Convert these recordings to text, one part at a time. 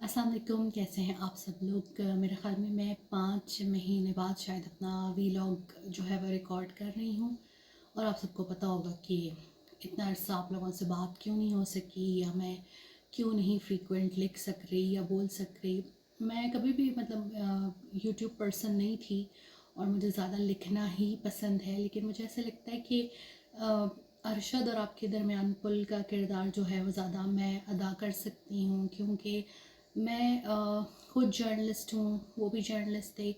अस्सलाम वालेकुम, कैसे हैं आप सब लोग। मेरे ख़्याल में मैं 5 महीने बाद शायद अपना वीलॉग जो है वो रिकॉर्ड कर रही हूँ। और आप सबको पता होगा कि इतना अर्सा आप लोगों से बात क्यों नहीं हो सकी, या मैं क्यों नहीं फ्रीक्वेंट लिख सक रही या बोल सक रही। मैं कभी भी यूट्यूब पर्सन नहीं थी और मुझे ज़्यादा लिखना ही पसंद है, लेकिन मुझे ऐसा लगता है कि अरशद और आपके दरमियान पुल का किरदार जो है वो ज़्यादा मैं अदा कर सकती हूँ, क्योंकि मैं खुद जर्नलिस्ट हूँ, वो भी जर्नलिस्ट थे।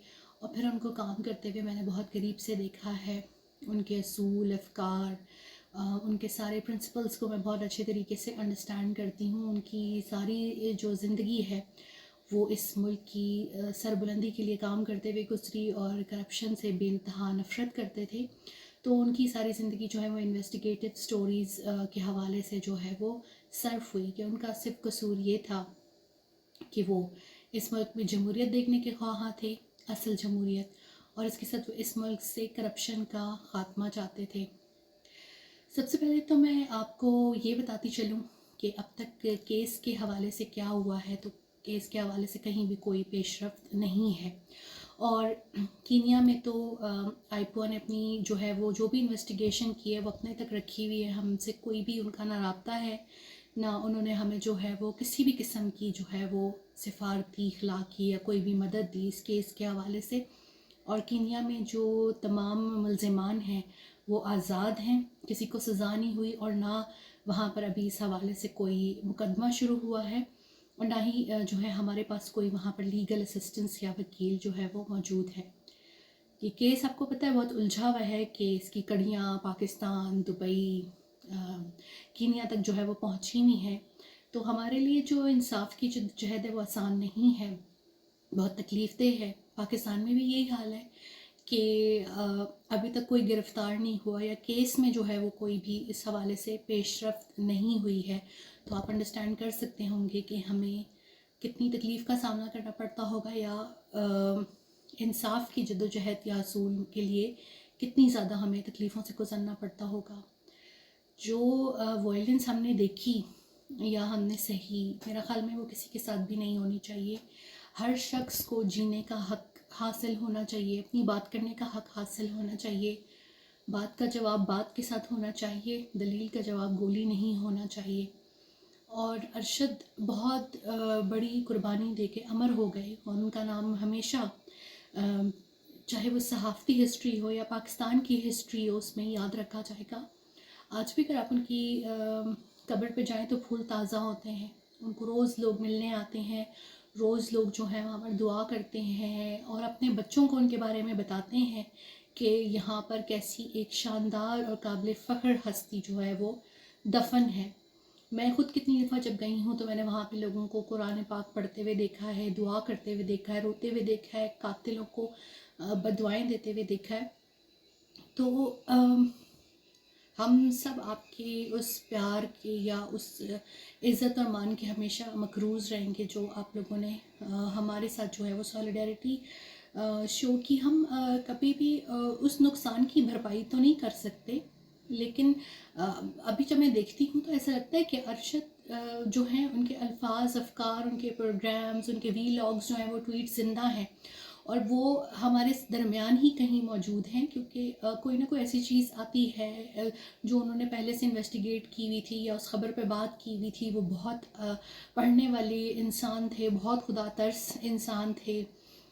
और फिर उनको काम करते हुए मैंने बहुत करीब से देखा है। उनके असूल, अफकार, उनके सारे प्रिंसिपल्स को मैं बहुत अच्छे तरीके से अंडरस्टैंड करती हूँ। उनकी सारी जो ज़िंदगी है वो इस मुल्क की सरबुलंदी के लिए काम करते हुए गुजरी, और करप्शन से बेइंतहा नफ़रत करते थे। तो उनकी सारी ज़िंदगी जो है वो इन्वेस्टिगेटिव स्टोरीज़ के हवाले से जो है वो सर्फ हुई, कि उनका सिर्फ कसूर ये था कि वो इस मुल्क में जमहूरियत देखने के ख्वाह थे, असल जमहूरियत, और इसके साथ वो इस मुल्क से करप्शन का ख़ात्मा चाहते थे। सबसे पहले तो मैं आपको ये बताती चलूँ कि अब तक केस के हवाले से क्या हुआ है। तो केस के हवाले से कहीं भी कोई पेशरफ्त नहीं है। और कीनिया में तो आईपोआ ने अपनी जो है वो जो भी इन्वेस्टिगेशन की है वो अपने तक रखी हुई है। हमसे कोई भी उनका ना राब्ता है, ना उन्होंने हमें जो है वो किसी भी किस्म की जो है वो सिफारती, इखलाकी या कोई भी मदद दी इस केस के हवाले से। और कीनिया में जो तमाम मुल्ज़िमान हैं वो आज़ाद हैं, किसी को सज़ा नहीं हुई, और ना वहाँ पर अभी इस हवाले से कोई मुकदमा शुरू हुआ है, और ना ही जो है हमारे पास कोई वहाँ पर लीगल असिस्टेंस या वकील जो है वो मौजूद है। ये केस आपको पता है बहुत उलझा हुआ है कि इसकी कड़ियाँ पाकिस्तान, दुबई, कीनिया तक जो है वो पहुँची हुई हैं। तो हमारे लिए जो इंसाफ की जद्दोजहद है वो आसान नहीं है, बहुत तकलीफ़देह है। पाकिस्तान में भी यही हाल है कि अभी तक कोई गिरफ़्तार नहीं हुआ, या केस में जो है वो कोई भी इस हवाले से पेशरफ्त नहीं हुई है। तो आप अंडरस्टैंड कर सकते होंगे कि हमें कितनी तकलीफ़ का सामना करना पड़ता होगा, या इंसाफ की जद्दोजहद या असूल के लिए कितनी ज़्यादा हमें तकलीफ़ों से गुज़रना पड़ता होगा। जो वायलेंस हमने देखी या हमने सही, मेरा ख़्याल में वो किसी के साथ भी नहीं होनी चाहिए। हर शख्स को जीने का हक़ हासिल होना चाहिए, अपनी बात करने का हक़ हासिल होना चाहिए, बात का जवाब बात के साथ होना चाहिए, दलील का जवाब गोली नहीं होना चाहिए। और अरशद बहुत बड़ी कुर्बानी दे के अमर हो गए, और उनका नाम हमेशा चाहे वो सहाफ़ती हिस्ट्री हो या पाकिस्तान की हिस्ट्री हो उसमें याद रखा जाएगा। आज भी अगर आप उनकी कब्र पे जाएं तो फूल ताज़ा होते हैं। उनको रोज़ लोग मिलने आते हैं, रोज़ लोग जो हैं वहाँ पर दुआ करते हैं, और अपने बच्चों को उनके बारे में बताते हैं कि यहाँ पर कैसी एक शानदार और काबिल फ़ख्र हस्ती जो है वो दफन है। मैं ख़ुद कितनी दफ़ा जब गई हूँ तो मैंने वहाँ पे लोगों को कुरान पाक पढ़ते हुए देखा है, दुआ करते हुए देखा है, रोते हुए देखा है, कातिलों को बददुआएं देते हुए देखा है। तो हम सब आपके उस प्यार के या उस इज़्ज़त और मान के हमेशा मकरूज़ रहेंगे जो आप लोगों ने हमारे साथ जो है वो सॉलिडारिटी शो की। हम कभी भी उस नुकसान की भरपाई तो नहीं कर सकते, लेकिन अभी जब मैं देखती हूँ तो ऐसा लगता है कि अरशद जो हैं उनके अल्फाज, अफकार, उनके प्रोग्राम्स, उनके वीलॉग्स जो हैं वो ट्वीट ज़िंदा हैं, और वो हमारे दरमियान ही कहीं मौजूद हैं, क्योंकि कोई ना कोई ऐसी चीज़ आती है जो उन्होंने पहले से इन्वेस्टिगेट की हुई थी या उस ख़बर पे बात की हुई थी। वो बहुत पढ़ने वाले इंसान थे, बहुत खुदा तरस इंसान थे।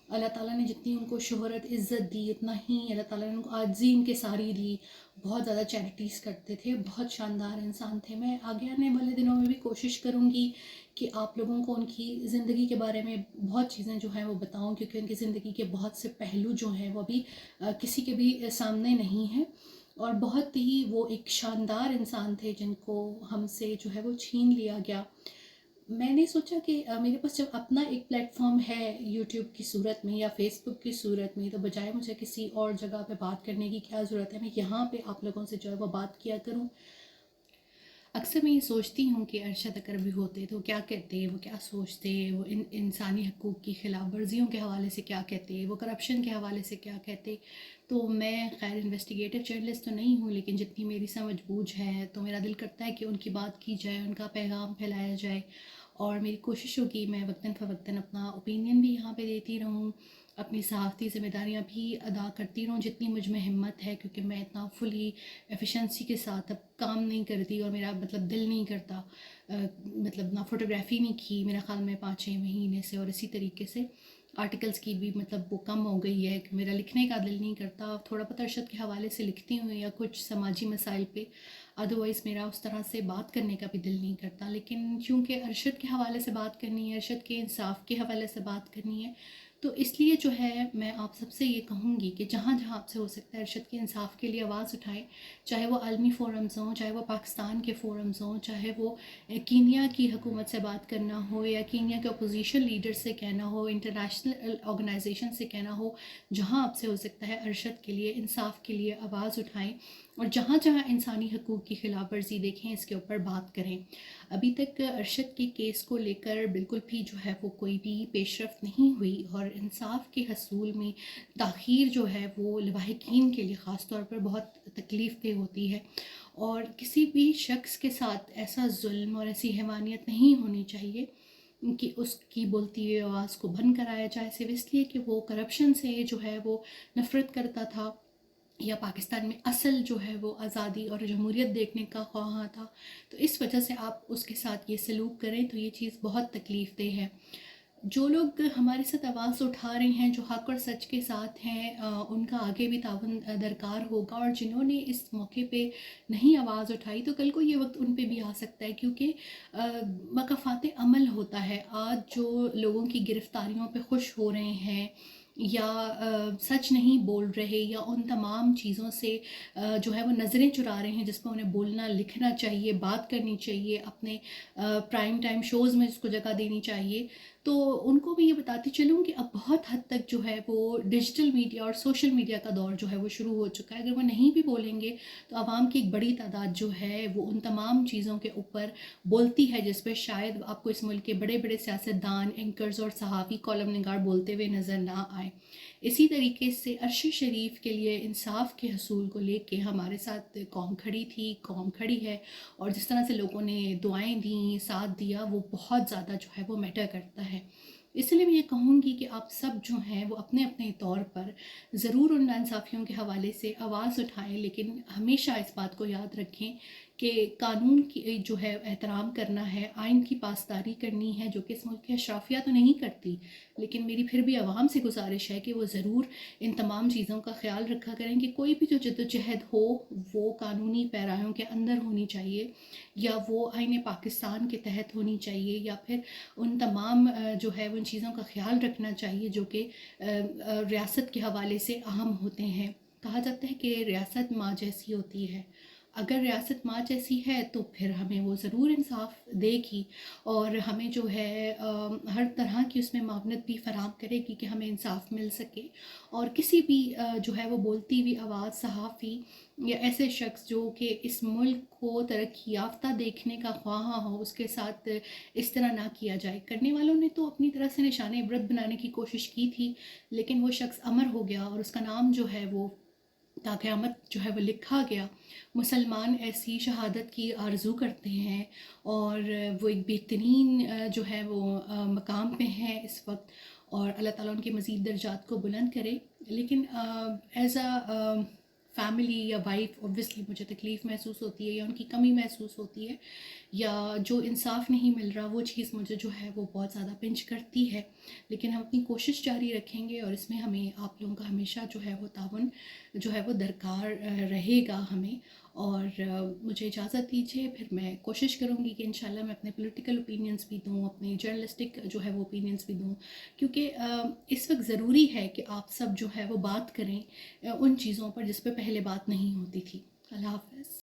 अल्लाह ताला ने जितनी उनको शोहरत, इज़्ज़त दी, उतना ही अल्लाह ताला ने उनको आज़ी इनके सारी दी। बहुत ज़्यादा चैरिटीज़ करते थे, बहुत शानदार इंसान थे। मैं आगे आने वाले दिनों में भी कोशिश करूँगी कि आप लोगों को उनकी ज़िंदगी के बारे में बहुत चीज़ें जो हैं वो बताऊँ, क्योंकि उनकी ज़िंदगी के बहुत से पहलू जो हैं वो अभी किसी के भी सामने नहीं हैं। और बहुत ही वो एक शानदार इंसान थे जिनको हमसे जो है वो छीन लिया गया। मैंने सोचा कि मेरे पास जब अपना एक प्लेटफॉर्म है यूट्यूब की सूरत में या फेसबुक की सूरत में, तो बजाय मुझे किसी और जगह पे बात करने की क्या ज़रूरत है, मैं यहाँ पे आप लोगों से जो है वो बात किया करूँ। अक्सर मैं ये सोचती हूँ कि अरशद अगर भी होते तो क्या कहते, वो क्या सोचते, वो इंसानी हकूक़ की खिलाफ वर्जियों के हवाले से क्या कहते, वो करप्शन के हवाले से क्या कहते। तो मैं खैर इन्वेस्टिगेटिव जर्नलिस्ट तो नहीं हूँ, लेकिन जितनी मेरी समझ बूझ है तो मेरा दिल करता है कि उनकी बात की जाए, उनका पैगाम फैलाया जाए, اور میری کوشش ہوگی میں وقتاً فوقتاً اپنا اوپینین بھی یہاں پہ دیتی رہوں، اپنی صحافتی ذمہ داریاں بھی ادا کرتی رہوں جتنی مجھ میں ہمت ہے، کیونکہ میں اتنا فلی ایفیشنسی کے ساتھ اب کام نہیں کرتی، اور میرا مطلب دل نہیں کرتا، مطلب نہ فوٹوگرافی نہیں کی میرا خیال میں 5-6 مہینے سے، اور اسی طریقے سے آرٹیکلز کی بھی مطلب وہ کم ہو گئی ہے کہ میرا لکھنے کا دل نہیں کرتا، تھوڑا بہت ارشد کے حوالے سے لکھتی ہوں یا کچھ سماجی مسائل پہ، ادروائز میرا اس طرح سے بات کرنے کا بھی دل نہیں کرتا، لیکن چونکہ ارشد کے حوالے سے بات کرنی ہے، ارشد کے انصاف کے حوالے سے بات کرنی ہے، تو اس لیے جو ہے میں آپ سب سے یہ کہوں گی کہ جہاں جہاں آپ سے ہو سکتا ہے ارشد کے انصاف کے لیے آواز اٹھائیں، چاہے وہ عالمی فورمز ہوں، چاہے وہ پاکستان کے فورمز ہوں، چاہے وہ کینیا کی حکومت سے بات کرنا ہو یا کینیا کے اپوزیشن لیڈر سے کہنا ہو، انٹرنیشنل آرگنائزیشن سے کہنا ہو، جہاں آپ سے ہو سکتا ہے ارشد کے لیے، انصاف کے لیے آواز اٹھائیں، اور جہاں جہاں انسانی حقوق کی خلاف ورزی دیکھیں اس کے اوپر بات کریں۔ ابھی تک ارشد کے کیس کو لے کر بالکل بھی جو ہے وہ کوئی بھی پیش رفت نہیں ہوئی، اور انصاف کے حصول میں تاخیر جو ہے وہ لواحقین کے لیے خاص طور پر بہت تکلیف دہ ہوتی ہے، اور کسی بھی شخص کے ساتھ ایسا ظلم اور ایسی حیوانیت نہیں ہونی چاہیے کہ اس کی بولتی ہوئی آواز کو بند کرایا جائے، صرف اس لیے کہ وہ کرپشن سے جو ہے وہ نفرت کرتا تھا، یا پاکستان میں اصل جو ہے وہ آزادی اور جمہوریت دیکھنے کا خواہاں تھا، تو اس وجہ سے آپ اس کے ساتھ یہ سلوک کریں تو یہ چیز بہت تکلیف دہ ہے۔ جو لوگ ہمارے ساتھ آواز اٹھا رہے ہیں، جو حق اور سچ کے ساتھ ہیں، ان کا آگے بھی تعاون درکار ہوگا، اور جنہوں نے اس موقع پہ نہیں آواز اٹھائی تو کل کو یہ وقت ان پہ بھی آ سکتا ہے، کیونکہ مکافات عمل ہوتا ہے۔ آج جو لوگوں کی گرفتاریوں پہ خوش ہو رہے ہیں یا سچ نہیں بول رہے یا ان تمام چیزوں سے جو ہے وہ نظریں چرا رہے ہیں جس پہ انہیں بولنا لکھنا چاہیے، بات کرنی چاہیے، اپنے پرائم ٹائم شوز میں اس کو جگہ دینی چاہیے، تو ان کو بھی یہ بتاتی چلوں کہ اب بہت حد تک جو ہے وہ ڈیجیٹل میڈیا اور سوشل میڈیا کا دور جو ہے وہ شروع ہو چکا ہے۔ اگر وہ نہیں بھی بولیں گے تو عوام کی ایک بڑی تعداد جو ہے وہ ان تمام چیزوں کے اوپر بولتی ہے جس پہ شاید آپ کو اس ملک کے بڑے بڑے سیاستدان، اینکرز اور صحافی، کالم نگار بولتے ہوئے نظر نہ آئے۔ اسی طریقے سے عرش شریف کے لیے انصاف کے حصول کو لے کے ہمارے ساتھ قوم کھڑی تھی، قوم کھڑی ہے، اور جس طرح سے لوگوں نے دعائیں دیں، ساتھ دیا، وہ بہت زیادہ جو ہے وہ میٹر کرتا ہے۔ اس لیے میں یہ کہوں گی کہ آپ سب جو ہیں وہ اپنے اپنے طور پر ضرور ان ناانصافیوں کے حوالے سے آواز اٹھائیں، لیکن ہمیشہ اس بات کو یاد رکھیں کہ قانون کی جو ہے احترام کرنا ہے، آئین کی پاسداری کرنی ہے، جو کہ اس ملک کی اشرافیہ تو نہیں کرتی، لیکن میری پھر بھی عوام سے گزارش ہے کہ وہ ضرور ان تمام چیزوں کا خیال رکھا کریں کہ کوئی بھی جو جدوجہد ہو وہ قانونی پیرایوں کے اندر ہونی چاہیے، یا وہ آئین پاکستان کے تحت ہونی چاہیے، یا پھر ان تمام جو ہے وہ ان چیزوں کا خیال رکھنا چاہیے جو کہ ریاست کے حوالے سے اہم ہوتے ہیں۔ کہا جاتا ہے کہ ریاست ماں جیسی ہوتی ہے، اگر ریاست ماں جیسی ہے تو پھر ہمیں وہ ضرور انصاف دے گی، اور ہمیں جو ہے ہر طرح کی اس میں معاونت بھی فراہم کرے گی کہ ہمیں انصاف مل سکے، اور کسی بھی جو ہے وہ بولتی ہوئی آواز، صحافی یا ایسے شخص جو کہ اس ملک کو ترقی یافتہ دیکھنے کا خواہاں ہو، اس کے ساتھ اس طرح نہ کیا جائے۔ کرنے والوں نے تو اپنی طرح سے نشان عبرت بنانے کی کوشش کی تھی، لیکن وہ شخص امر ہو گیا اور اس کا نام جو ہے وہ تا قیامت جو ہے وہ لکھا گیا۔ مسلمان ایسی شہادت کی آرزو کرتے ہیں، اور وہ ایک بہترین جو ہے وہ مقام پہ ہیں اس وقت، اور اللہ تعالیٰ ان کے مزید درجات کو بلند کرے، لیکن ایز اے فیملی یا وائف اوبویسلی مجھے تکلیف محسوس ہوتی ہے، یا ان کی کمی محسوس ہوتی ہے، یا جو انصاف نہیں مل رہا وہ چیز مجھے جو ہے وہ بہت زیادہ پنچ کرتی ہے، لیکن ہم اپنی کوشش جاری رکھیں گے، اور اس میں ہمیں آپ لوگوں کا ہمیشہ جو ہے وہ تعاون جو ہے وہ درکار رہے گا ہمیں۔ اور مجھے اجازت دیجیے، پھر میں کوشش کروں گی کہ انشاءاللہ میں اپنے پولیٹیکل اوپینینز بھی دوں، اپنے جرنلسٹک جو ہے وہ اوپینینز بھی دوں، کیونکہ اس وقت ضروری ہے کہ آپ سب جو ہے وہ بات کریں ان چیزوں پر جس پہ پہلے بات نہیں ہوتی تھی۔ اللہ حافظ۔